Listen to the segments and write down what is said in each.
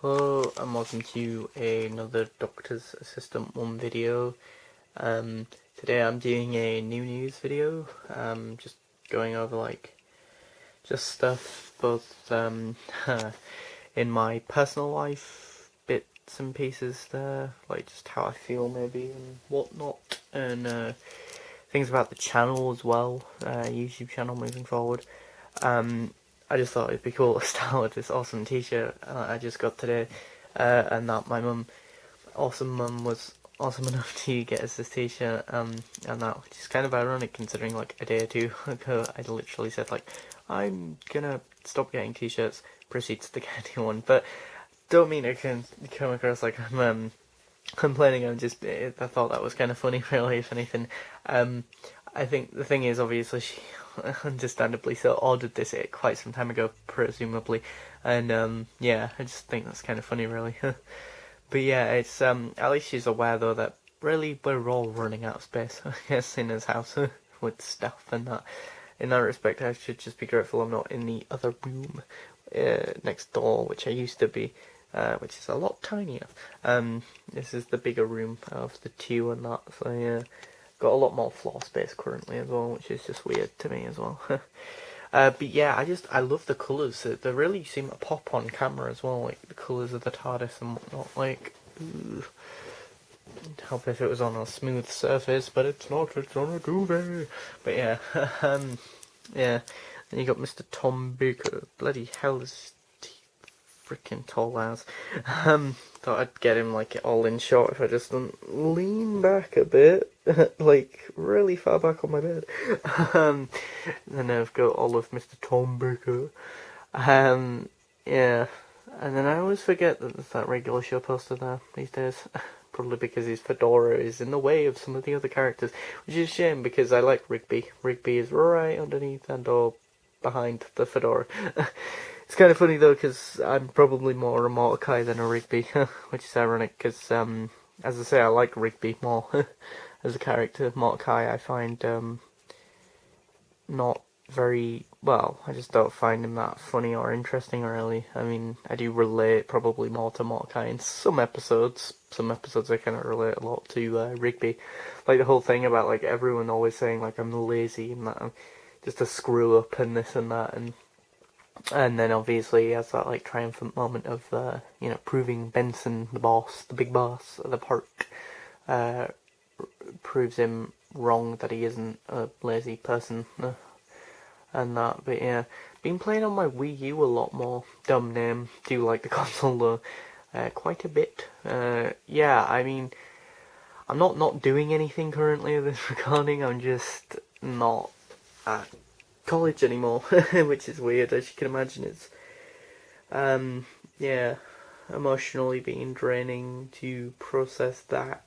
Hello and welcome to another Doctor's Assistant 1 video. Today I'm doing a new news video, just going over just stuff both in my personal life, bits and pieces there, like just how I feel maybe and whatnot, and things about the channel as well, YouTube channel moving forward. I just thought it'd be cool to start with this awesome t-shirt I just got today, and that my awesome mum was awesome enough to get us this t-shirt, and that, which is kind of ironic considering like a day or two ago I literally said like, I'm gonna stop getting t-shirts, proceeds to get a new one, but don't mean it can come across like I'm complaining. I thought that was kind of funny really, if anything. I think the thing is, obviously she understandably so ordered this quite some time ago, presumably, and yeah, I just think that's kind of funny really. But yeah, it's at least she's aware though that really we're all running out of space, I guess, in his house with stuff, and that in that respect I should just be grateful I'm not in the other room next door, which I used to be, which is a lot tinier. This is the bigger room of the two and that, so yeah, got a lot more floor space currently as well, which is just weird to me as well. But yeah, I love the colours. They really seem to pop on camera as well, like the colours of the TARDIS and whatnot. Like, ooh, it'd help if it was on a smooth surface, but it's not. It's on a duvet. But yeah, yeah. Then you got Mr. Tom Baker. Bloody hell, is freaking tall as. Thought I'd get him like all in shot if I just lean back a bit, like really far back on my bed. Then I've got all of Mr. Tom Baker. Yeah, and then I always forget that there's that regular show poster there these days. Probably because his fedora is in the way of some of the other characters, which is a shame because I like Rigby. Rigby is right underneath and or behind the fedora. It's kind of funny though, because I'm probably more a Mordecai than a Rigby, which is ironic because, as I say, I like Rigby more as a character. Mordecai I find not very, well, I just don't find him that funny or interesting really. I mean, I do relate probably more to Mordecai in some episodes. Some episodes I kind of relate a lot to Rigby. Like the whole thing about like everyone always saying like I'm lazy and that I'm just a screw up and this and that, and then obviously he has that like triumphant moment of proving Benson, the boss, the big boss of the park, proves him wrong, that he isn't a lazy person, and that. But yeah, been playing on my Wii U a lot more. Dumb name, do like the console though, quite a bit. Yeah, I mean, I'm not doing anything currently with this recording. I'm just not at college anymore, which is weird, as you can imagine. It's yeah, emotionally being draining to process that.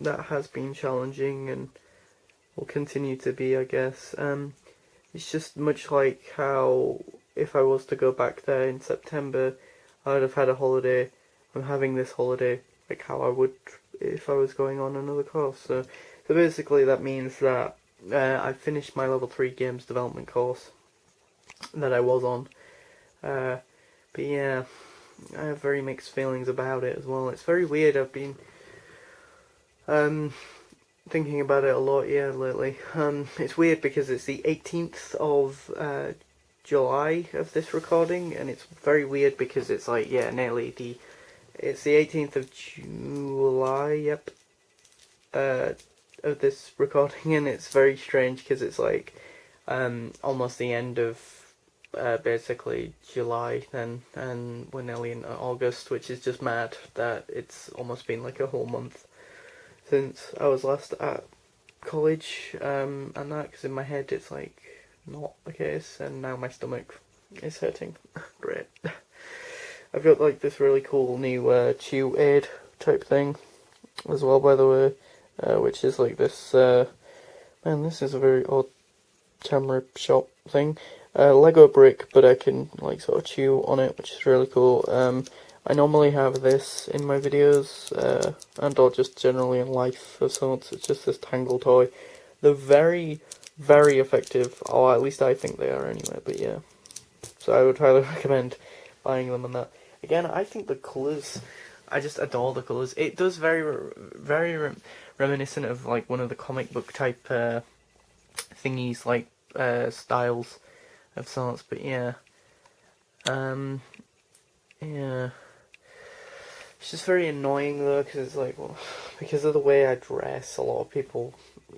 That has been challenging and will continue to be, I guess. It's just much like how if I was to go back there in September, I would have had a holiday. I'm having this holiday like how I would if I was going on another course. So basically that means that I finished my level 3 games development course that I was on. But yeah, I have very mixed feelings about it as well. It's very weird. I've been thinking about it a lot, yeah, lately. It's weird because it's the 18th of July of this recording, and it's very weird because it's like, yeah, it's the 18th of July, yep, of this recording, and it's very strange because it's like almost the end of basically July then, and we're nearly in August, which is just mad that it's almost been like a whole month since I was last at college, and that, because in my head it's like not the case, and now my stomach is hurting. Great. I've got like this really cool new Chew Aid type thing as well, by the way, which is like this, man, this is a very odd camera shot thing, Lego brick, but I can like sort of chew on it, which is really cool. I normally have this in my videos, and or just generally in life of sorts. It's just this Tangle toy. They're very, very effective, or at least I think they are anyway, but yeah. so I would highly recommend buying them. And that again, I think the colours, I just adore the colours. It does very reminiscent of like one of the comic book type thingies, like styles of sorts. But yeah, yeah. It's just very annoying though, because it's like, well, because of the way I dress, a lot of people,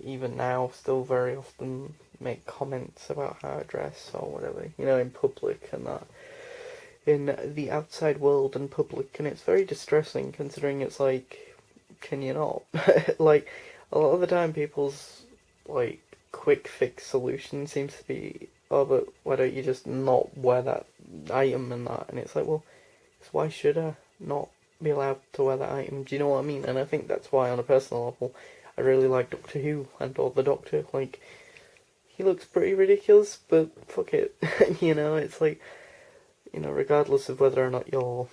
even now, still very often make comments about how I dress or whatever, you know, in public and that, in the outside world and public, and it's very distressing considering it's like, can you not? Like, a lot of the time people's, like, quick fix solution seems to be, oh, but why don't you just not wear that item and that, and it's like, well, why should I not be allowed to wear that item? Do you know what I mean? And I think that's why, on a personal level, I really like Doctor Who and or the Doctor. Like, he looks pretty ridiculous, but fuck it. You know, it's like, you know, regardless of whether or not you're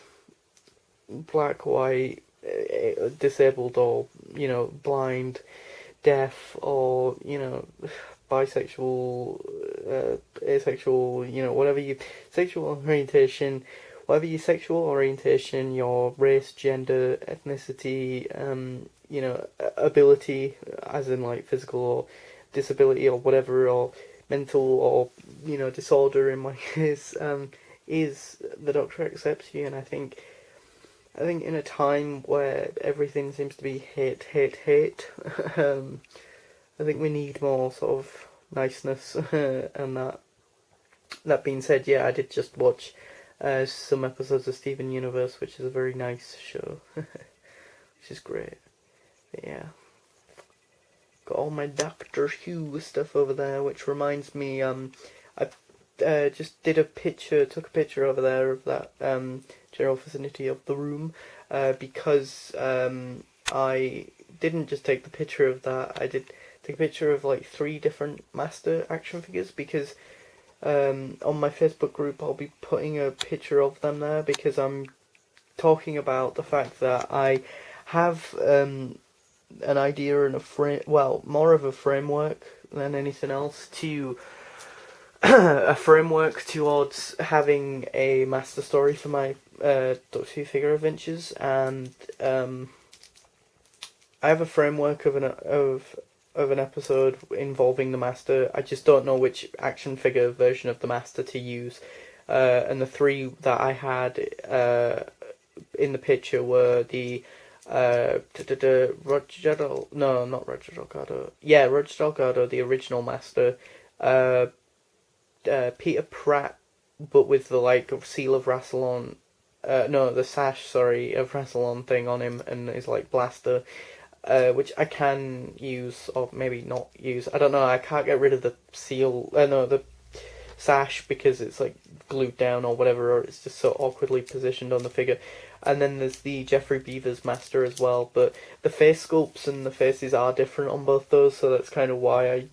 black, white, disabled, or, you know, blind, deaf, or, you know, bisexual, asexual, you know, whatever you, sexual orientation, whatever your sexual orientation, your race, gender, ethnicity, you know, ability, as in like physical or disability or whatever, or mental or, you know, disorder in my case, is the Doctor accepts you. And I think in a time where everything seems to be hate, I think we need more sort of niceness. And that being said, yeah, I did just watch some episodes of Steven Universe, which is a very nice show, which is great. But yeah, got all my Doctor Who stuff over there, which reminds me, I just took a picture over there of that general vicinity of the room, because I didn't just take the picture of that, I did take a picture of like 3 different Master action figures, because on my Facebook group I'll be putting a picture of them there, because I'm talking about the fact that I have an idea and more of a framework than anything else to a framework towards having a master story for my Doctor Who figure adventures, and I have a framework of an episode involving the Master. I just don't know which action figure version of the Master to use. And the 3 that I had in the picture were the Roger Delgado, the original Master, Peter Pratt, but with the like seal of Rassilon, the sash, of Rassilon thing on him, and his like blaster. Which I can use, or maybe not use. I don't know, I can't get rid of the seal, the sash, because it's like glued down or whatever, or it's just so awkwardly positioned on the figure. And then there's the Geoffrey Beevers Master as well, but the face sculpts and the faces are different on both those, so that's kind of why I,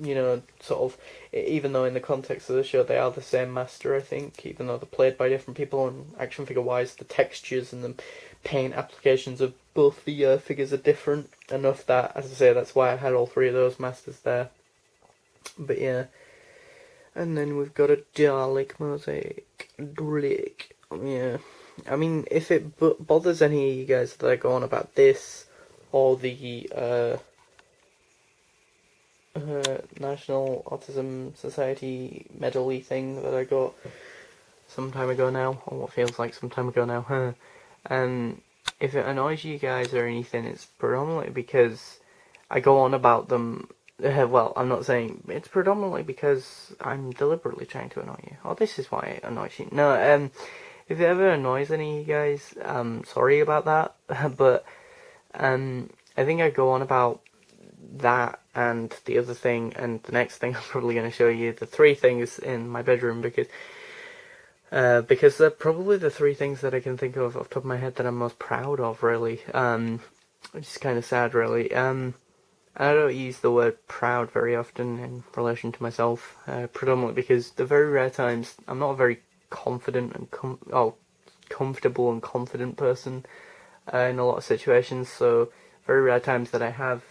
you know, sort of, even though in the context of the show they are the same Master, I think, even though they're played by different people, and action figure wise the textures and the paint applications of both the figures are different enough that, as I say, that's why I had all 3 of those Masters there. But yeah, and then we've got a Dalek mosaic. Yeah, I mean, if it bothers any of you guys that I go on about this, or the National Autism Society medal-y thing that I got some time ago now, or what feels like some time ago now, if it annoys you guys or anything, it's predominantly because I go on about them. Well, I'm not saying it's predominantly because I'm deliberately trying to annoy you. Oh, this is why it annoys you. No, if it ever annoys any of you guys, sorry about that. But I think I go on about that and the other thing, and the next thing I'm probably going to show you, the 3 things in my bedroom, because they're probably the 3 things that I can think of off the top of my head that I'm most proud of, really. Which is kind of sad, really. I don't use the word proud very often in relation to myself, predominantly because the very rare times I'm not a very confident and comfortable and confident person in a lot of situations. So very rare times that I have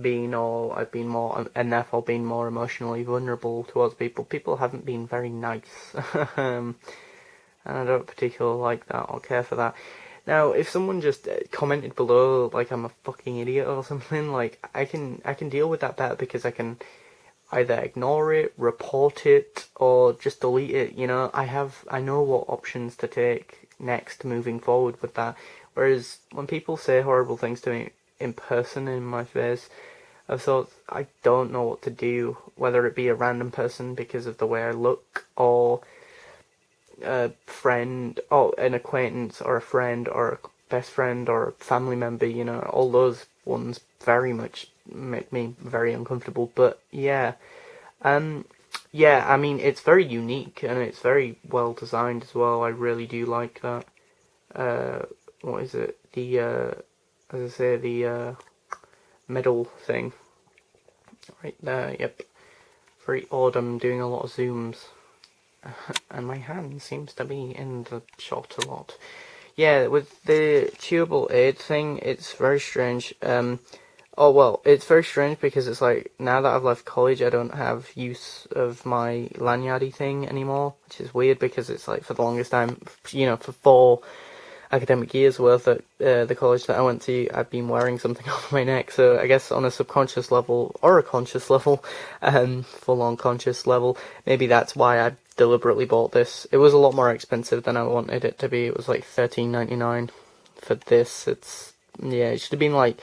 been, or I've been more, and therefore been more emotionally vulnerable towards people. People haven't been very nice, and I don't particularly like that or care for that. Now, if someone just commented below like I'm a fucking idiot or something, like I can deal with that better because I can either ignore it, report it, or just delete it. You know, I know what options to take next moving forward with that. Whereas when people say horrible things to me in person in my face, I've thought I don't know what to do, whether it be a random person because of the way I look, or a friend, or an acquaintance, or a friend, or a best friend, or a family member. You know, all those ones very much make me very uncomfortable. But yeah, yeah, I mean, it's very unique and it's very well designed as well. I really do like that. What is it? The as I say, the medal thing right there. Yep, very odd. I'm doing a lot of zooms, and my hand seems to be in the shot a lot. Yeah, with the chewable aid thing, it's very strange. Oh well, it's very strange because it's like, now that I've left college, I don't have use of my lanyardy thing anymore, which is weird because it's like, for the longest time, you know, for 4 academic years worth at the college that I went to, I've been wearing something on my neck. So I guess on a subconscious level or a conscious level, full on conscious level, maybe that's why I deliberately bought this. It was a lot more expensive than I wanted it to be. It was like $13.99 for this. Yeah, it should have been like,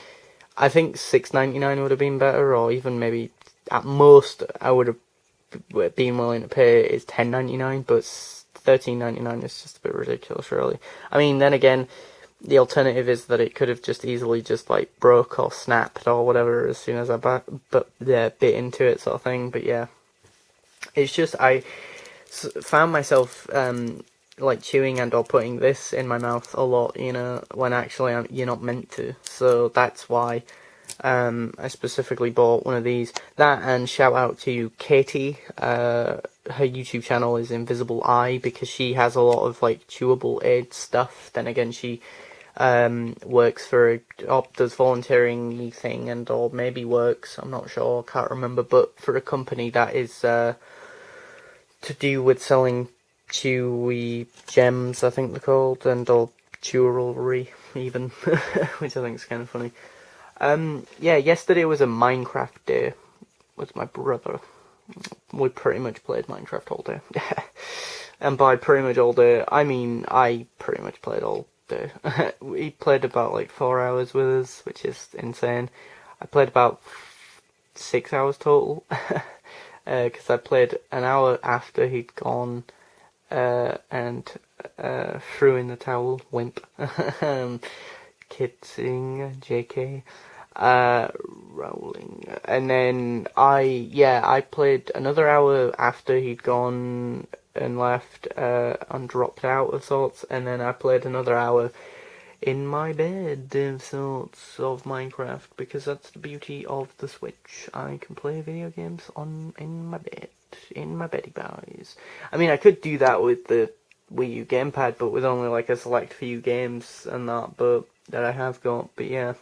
I think $6.99 would have been better, or even maybe at most I would have been willing to pay is $10.99, but $13.99 is just a bit ridiculous, really. I mean, then again, the alternative is that it could have just easily just like broke or snapped or whatever as soon as I bit into it, sort of thing. But yeah, it's just I found myself like chewing and or putting this in my mouth a lot, you know, when actually you're not meant to. So that's why I specifically bought one of these. That, and shout out to Katie. Her YouTube channel is Invisible Eye, because she has a lot of like chewable aid stuff. Then again, she works for does volunteering thing, and or maybe works, I'm not sure, can't remember, but for a company that is to do with selling chewy gems, I think they're called, and or jewelry even, which I think is kind of funny. Yeah, yesterday was a Minecraft day with my brother. We pretty much played Minecraft all day. And by pretty much all day, I mean I pretty much played all day. We played about like 4 hours with us, which is insane. I played about 6 hours total, because I played an hour after he'd gone, and threw in the towel, wimp. Kidding, JK. Rolling. And then I played another hour after he'd gone and left, and dropped out of sorts, and then I played another hour in my bed of sorts of Minecraft, because that's the beauty of the Switch. I can play video games in my bed, in my beddy boys. I mean, I could do that with the Wii U gamepad, but with only like a select few games and that I have got. But yeah.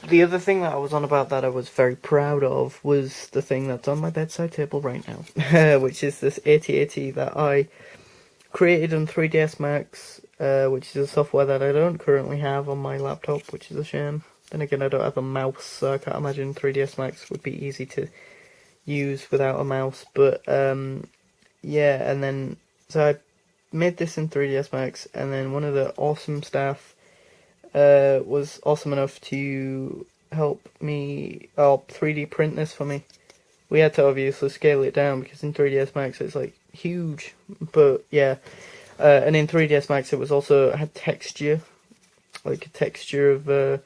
The other thing that I was on about that I was very proud of was the thing that's on my bedside table right now, which is this AT-AT that I created on 3ds Max, which is a software that I don't currently have on my laptop, which is a shame. Then again, I don't have a mouse, so I can't imagine 3ds Max would be easy to use without a mouse. But yeah, and then so I made this in 3ds Max, and then one of the awesome staff was awesome enough to help me 3D print this for me. We had to obviously scale it down because in 3ds Max it's like huge, but yeah. And in 3ds Max it was also had texture, like a texture of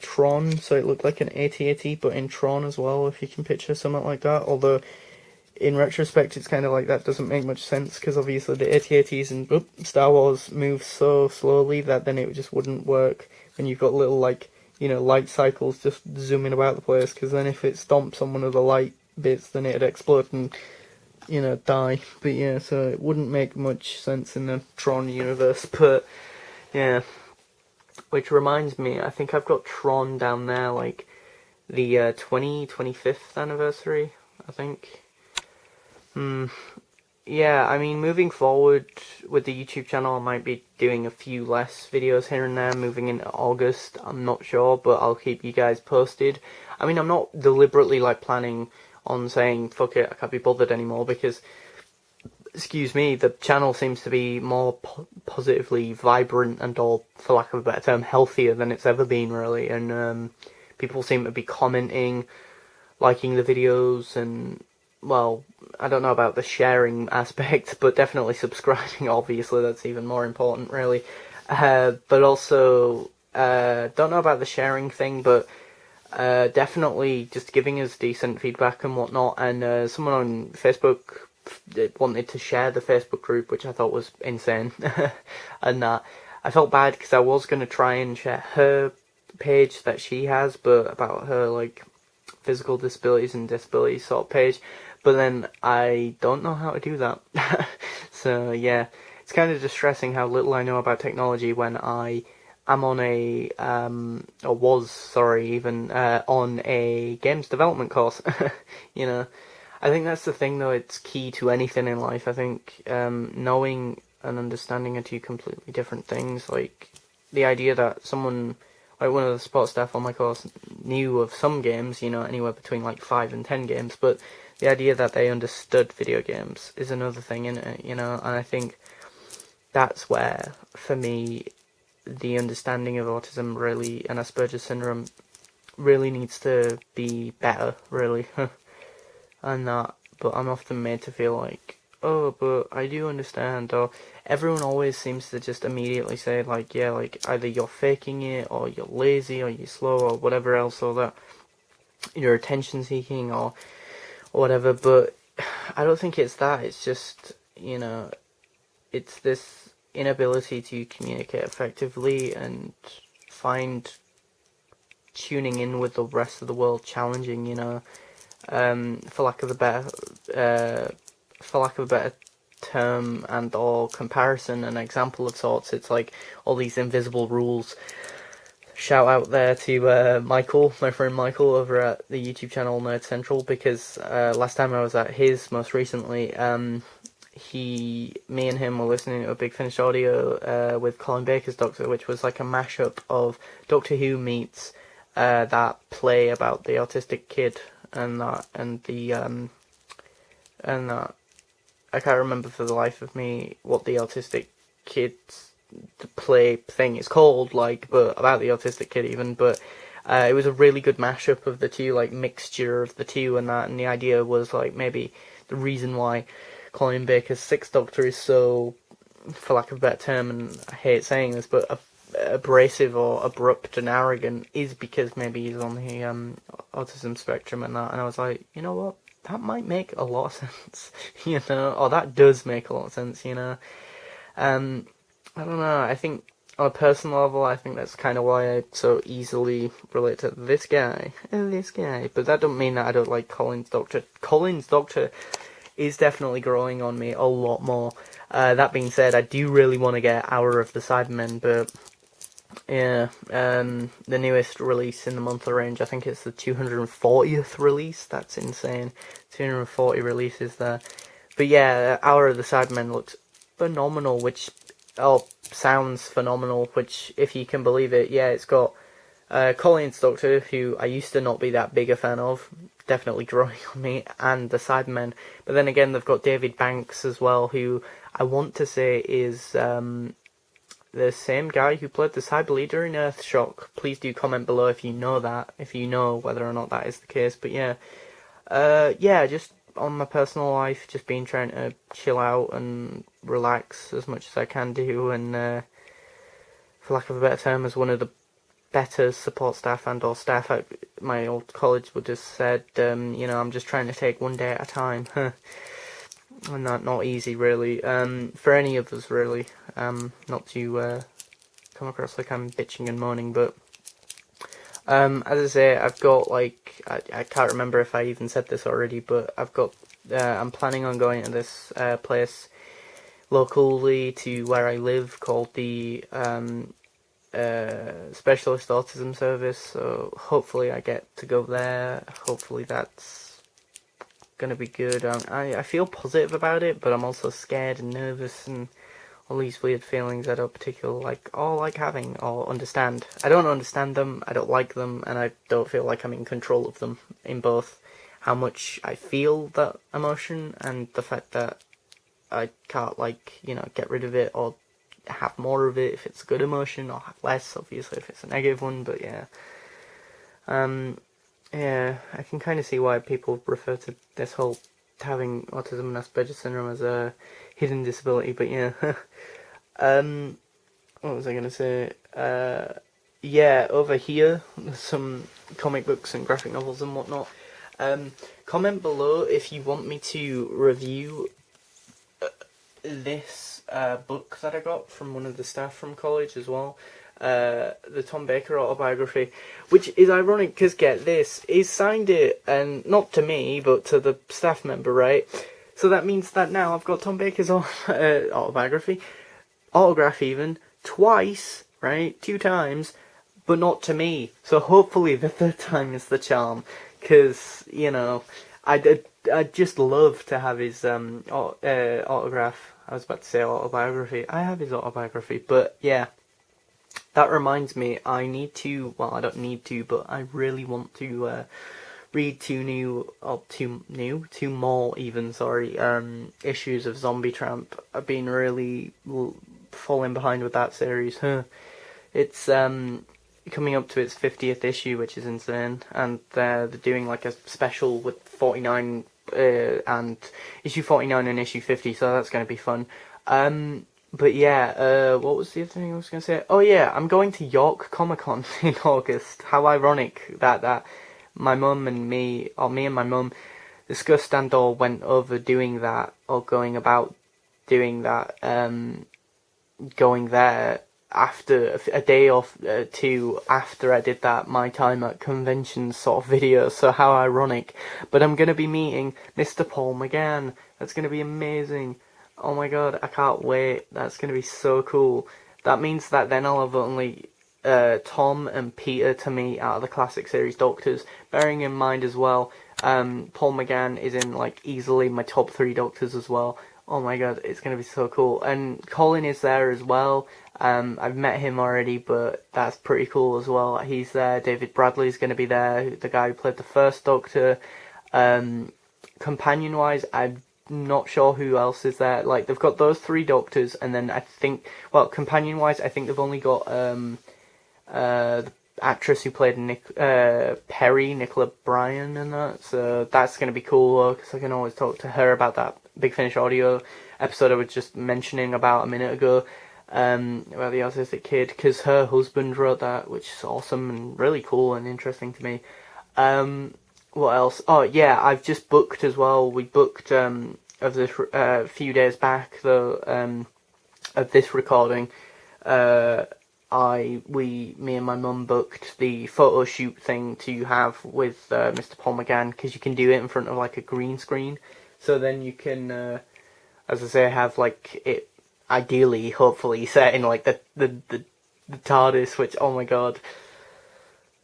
Tron, so it looked like an AT-AT, but in Tron as well, if you can picture something like that. Although in retrospect, it's kind of like that doesn't make much sense, because obviously the AT-ATs in Star Wars move so slowly that then it just wouldn't work when you've got little, like, you know, light cycles just zooming about the place, because then if it stomps on one of the light bits, then it'd explode and, you know, die. But yeah, so it wouldn't make much sense in the Tron universe, but yeah. Which reminds me, I think I've got Tron down there, like the 25th anniversary, I think. Yeah, I mean, moving forward with the YouTube channel, I might be doing a few less videos here and there moving into August. I'm not sure, but I'll keep you guys posted. I mean, I'm not deliberately, like, planning on saying, fuck it, I can't be bothered anymore, because, excuse me, the channel seems to be more positively vibrant and, or, for lack of a better term, healthier than it's ever been, really. And people seem to be commenting, liking the videos, and, well, I don't know about the sharing aspect, but definitely subscribing, obviously, that's even more important, really. But also, don't know about the sharing thing, but definitely just giving us decent feedback and whatnot. And someone on Facebook wanted to share the Facebook group, which I thought was insane. And I felt bad because I was going to try and share her page that she has, but about her, like, physical disabilities and disabilities sort of page, but then I don't know how to do that. So yeah, it's kind of distressing how little I know about technology when I am on a, or was, sorry, even, on a games development course. You know, I think that's the thing though, it's key to anything in life. I think, knowing and understanding are two completely different things. Like, the idea that someone, like one of the support staff on my course, knew of some games, you know, anywhere between like 5 and 10 games, but the idea that they understood video games is another thing, in it, you know. And I think that's where, for me, the understanding of autism really, and Asperger's syndrome, really needs to be better, really. And that, but I'm often made to feel like, oh, but I do understand, or everyone always seems to just immediately say, like, yeah, like, either you're faking it, or you're lazy, or you're slow, or whatever else, or that you're attention-seeking, or whatever, but I don't think it's that, it's just, you know, it's this inability to communicate effectively and find tuning in with the rest of the world challenging, you know. For lack of a better term and or comparison, an example of sorts, it's like all these invisible rules. Shout out there to Michael, my friend Michael, over at the YouTube channel Nerd Central, because last time I was at his, most recently, me and him were listening to a Big Finish audio with Colin Baker's Doctor, which was like a mashup of Doctor Who meets that play about the autistic kid, and that I can't remember for the life of me what the autistic kid's play thing is called, like, but about the autistic kid even, but it was a really good mashup of the two, like, mixture of the two, and that, and the idea was, like, maybe the reason why Colin Baker's Sixth Doctor is so, for lack of a better term, and I hate saying this, but abrasive or abrupt and arrogant, is because maybe he's on the autism spectrum and that, and I was like, you know what, that might make a lot of sense, you know, or that does make a lot of sense, you know. I don't know, I think on a personal level, I think that's kind of why I so easily relate to this guy, but that don't mean that I don't like Colin's Doctor. Colin's Doctor is definitely growing on me a lot more. That being said, I do really want to get Hour of the Cybermen, but yeah, the newest release in the monthly range, I think it's the 240th release. That's insane. 240 releases there. But yeah, Hour of the Cybermen looks phenomenal, which sounds phenomenal, which, if you can believe it, yeah, it's got Colin's Doctor, who I used to not be that big a fan of, definitely growing on me, and the Cybermen. But then again, they've got David Banks as well, who I want to say is the same guy who played the Cyber Leader in Earthshock. Please do comment below if you know that, if you know whether or not that is the case. But yeah, just on my personal life, just been trying to chill out and relax as much as I can do, and for lack of a better term, as one of the better support staff and or staff at my old college would have said, you know, I'm just trying to take one day at a time. And that not easy, really, for any of us, really, not to come across like I'm bitching and moaning, but as I say, I've got, like, I can't remember if I even said this already, but I've got, I'm planning on going to this place locally to where I live called the specialist autism service, so hopefully I get to go there. Hopefully that's gonna be good. I feel positive about it, but I'm also scared and nervous and all these weird feelings I don't particularly like having or understand. I don't understand them, I don't like them, and I don't feel like I'm in control of them, in both how much I feel that emotion and the fact that I can't, get rid of it or have more of it if it's a good emotion, or have less, obviously, if it's a negative one, but yeah. Yeah, I can kind of see why people refer to this whole having autism and Asperger's syndrome as a hidden disability, but yeah. What was I going to say? Yeah, over here, there's some comic books and graphic novels and whatnot. Comment below if you want me to review this book that I got from one of the staff from college as well. The Tom Baker autobiography, which is ironic because, get this, he signed it, and not to me, but to the staff member, right? So that means that now I've got Tom Baker's autobiography, autograph even, twice, right? 2 times, but not to me. So hopefully the 3rd time is the charm, because, I'd just love to have his autograph. I was about to say autobiography. I have his autobiography, but yeah. That reminds me, I need to, well, I don't need to, but I really want to read 2 more issues of Zombie Tramp. I've been really falling behind with that series. It's coming up to its 50th issue, which is insane, and they're doing like a special with 49 and issue 49 and issue 50, so that's going to be fun. But yeah, what was the other thing I was going to say? Oh yeah, I'm going to York Comic Con in August. How ironic that my mum and me, or me and my mum, discussed and or went over doing that, or going about doing that, going there after a day or 2 after I did that My Time at Conventions sort of video, so how ironic. But I'm going to be meeting Mr. Paul McGann. That's going to be amazing. Oh my god, I can't wait. That's going to be so cool. That means that then I'll have only Tom and Peter to meet out of the classic series Doctors. Bearing in mind as well, Paul McGann is in easily my top 3 Doctors as well. Oh my god, it's going to be so cool. And Colin is there as well. I've met him already, but that's pretty cool as well. He's there. David Bradley's going to be there, the guy who played the first Doctor. Companion-wise, I'm not sure who else is there. They've got those 3 Doctors, and then I think, well, companion-wise, I think they've only got the actress who played Perry, Nicola Bryan, and that. So that's going to be cool, because I can always talk to her about that Big Finish audio episode I was just mentioning about a minute ago, about the autistic kid, because her husband wrote that, which is awesome and really cool and interesting to me. What else? Oh yeah, I've just booked as well. We booked of this few days back though, of this recording. Me and my mum booked the photo shoot thing to have with Mr. Paul McGann, because you can do it in front of a green screen. So then you can, as I say, have it ideally, hopefully, set in the TARDIS, which, oh my god.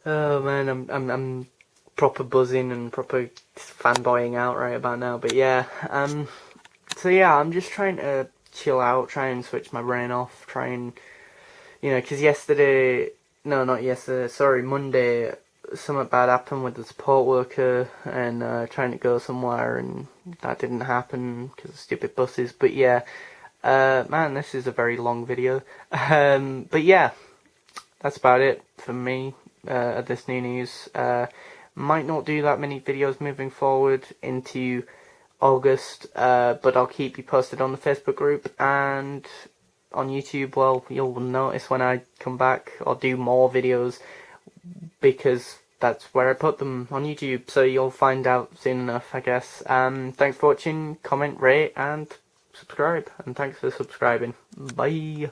Oh man, I'm proper buzzing and proper fanboying out right about now, but yeah, so yeah, I'm just trying to chill out, try and switch my brain off, try and, because Monday, something bad happened with the support worker, and trying to go somewhere, and that didn't happen, because of stupid buses, but yeah, man, this is a very long video, but yeah, that's about it for me, at this new news. Might not do that many videos moving forward into August, but I'll keep you posted on the Facebook group, and on YouTube. Well, you'll notice when I come back or do more videos, because that's where I put them, on YouTube, so you'll find out soon enough, I guess. Thanks for watching, comment, rate, and subscribe, and thanks for subscribing. Bye!